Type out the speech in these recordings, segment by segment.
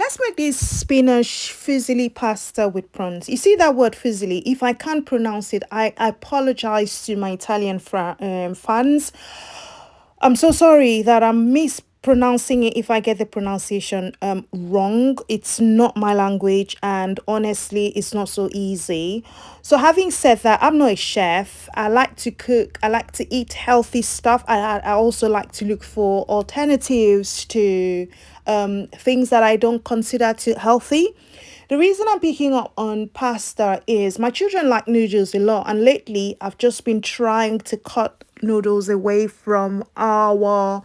let's make this spinach fusilli pasta with prawns. You see that word fusilli? If I can't pronounce it, I apologize to my Italian fans. I'm so sorry that I'm mispronouncing it if I get the pronunciation wrong. It's not my language, and honestly, it's not so easy. So, having said that, I'm not a chef. I like to cook, I like to eat healthy stuff. I also like to look for alternatives to things that I don't consider too healthy. The reason I'm picking up on pasta is my children like noodles a lot, and lately I've just been trying to cut noodles away from our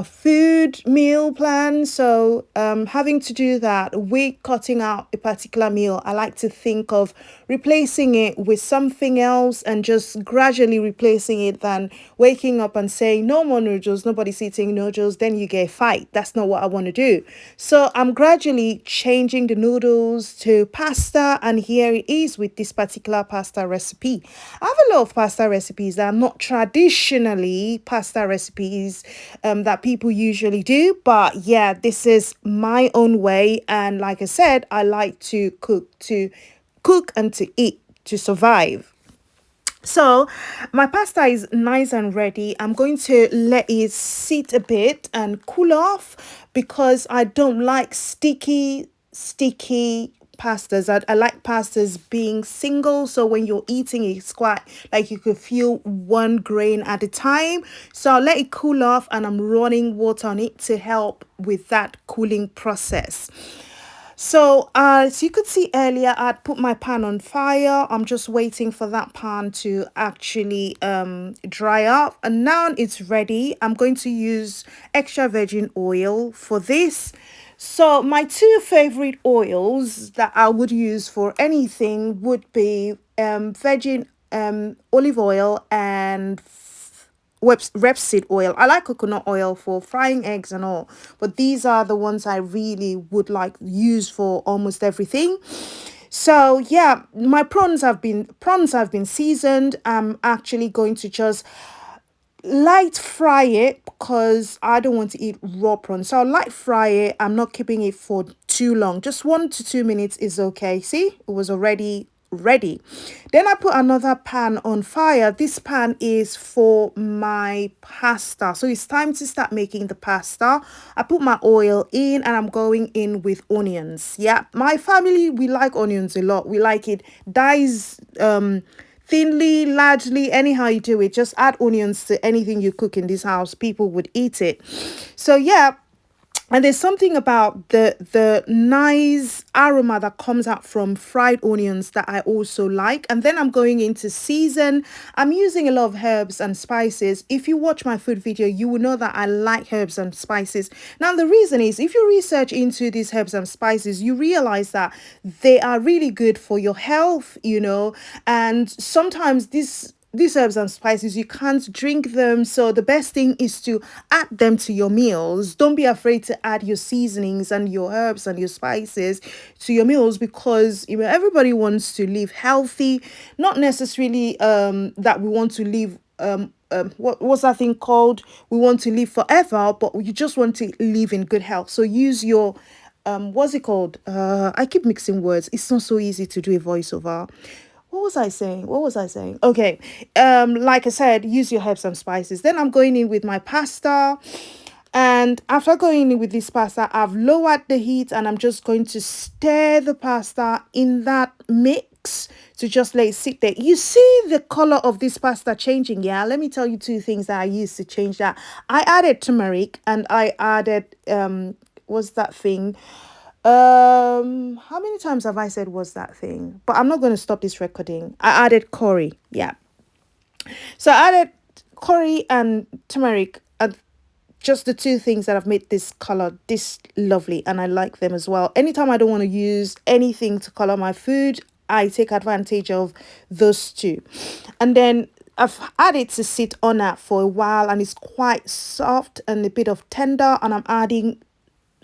food meal plan. So having to do that with cutting out a particular meal, I like to think of replacing it with something else and just gradually replacing it than waking up and saying no more noodles, nobody's eating noodles, then you get a fight. That's not what I want to do. So I'm gradually changing the noodles to pasta, and here it is with this particular pasta recipe. I have a lot of pasta recipes that are not traditionally pasta recipes that people usually do, but yeah, this is my own way. And like I said, I like to cook and to eat to survive. So my pasta is nice and ready. I'm going to let it sit a bit and cool off because I don't like sticky pastas. I like pastas being single, so when you're eating it's quite like you could feel one grain at a time. So I'll let it cool off, and I'm running water on it to help with that cooling process. So, as you could see earlier, I'd put my pan on fire. I'm just waiting for that pan to actually dry up. And now it's ready. I'm going to use extra virgin oil for this. So, my two favorite oils that I would use for anything would be virgin olive oil and rapeseed oil. I like coconut oil for frying eggs and all, but these are the ones I really would like use for almost everything. So yeah, my prawns have been seasoned. I'm actually going to just light fry it because I don't want to eat raw prawns. So I'll light fry it. I'm not keeping it for too long. Just 1 to 2 minutes is okay. See, it was already ready. Then I put another pan on fire. This pan is for my pasta. So it's time to start making the pasta. I put my oil in and I'm going in with onions. Yeah, my family, we like onions a lot. We like it dice thinly, largely, anyhow you do it. Just add onions to anything you cook in this house. People would eat it. So yeah, and there's something about the nice aroma that comes out from fried onions that I also like. And then I'm going into season. I'm using a lot of herbs and spices. If you watch my food video, you will know that I like herbs and spices. Now, the reason is if you research into these herbs and spices, you realize that they are really good for your health, and sometimes these herbs and spices, you can't drink them. So the best thing is to add them to your meals. Don't be afraid to add your seasonings and your herbs and your spices to your meals, because everybody wants to live healthy, not necessarily that we want to live what's that thing called? We want to live forever, but you just want to live in good health. So use your what's it called? I keep mixing words. It's not so easy to do a voiceover. What was I saying? What was I saying? Okay. Like I said, use your herbs and spices. Then I'm going in with my pasta. And after going in with this pasta, I've lowered the heat and I'm just going to stir the pasta in that mix to just let it sit there. You see the color of this pasta changing, yeah? Let me tell you two things that I used to change that. I added turmeric and I added what's that thing? How many times have I said was that thing? But I'm not going to stop this recording. I added curry. Yeah. So I added curry and turmeric, and just the two things that have made this color this lovely, and I like them as well. Anytime I don't want to use anything to color my food, I take advantage of those two. And then I've had it to sit on that for a while, and it's quite soft and a bit of tender, and I'm adding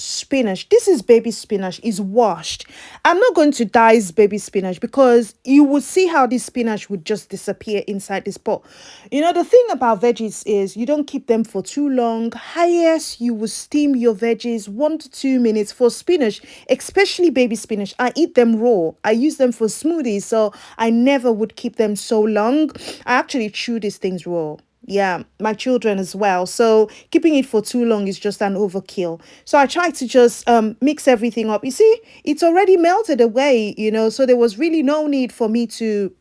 spinach. This is baby spinach, is washed. I'm not going to dice baby spinach because you would see how this spinach would just disappear inside this pot. You know, the thing about veggies is you don't keep them for too long. Highest, you will steam your veggies 1 to 2 minutes. For spinach, especially baby spinach, I eat them raw. I use them for smoothies, so I never would keep them so long. I actually chew these things raw. Yeah, my children as well. So keeping it for too long is just an overkill. So I try to just mix everything up. You see, it's already melted away, so there was really no need for me to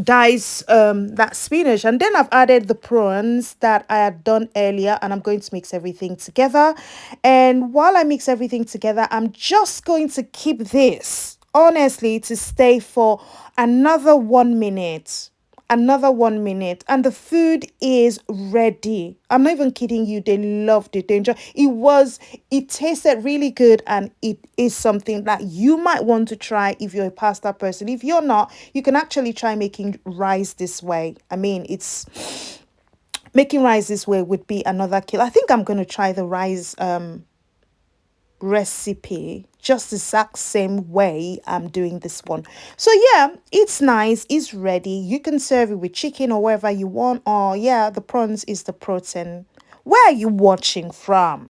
dice that spinach. And then I've added the prawns that I had done earlier, and I'm going to mix everything together. And while I mix everything together, I'm just going to keep this honestly to stay for another 1 minute, another 1 minute, and the food is ready. I'm not even kidding you, they loved it, they enjoyed it tasted really good, and it is something that you might want to try if you're a pasta person. If you're not, you can actually try making rice this way. I mean, it's making rice this way would be another kill. I think I'm going to try the rice recipe just the exact same way I'm doing this one. So yeah, it's nice, it's ready. You can serve it with chicken or whatever you want, or yeah, the prawns is the protein. Where are you watching from?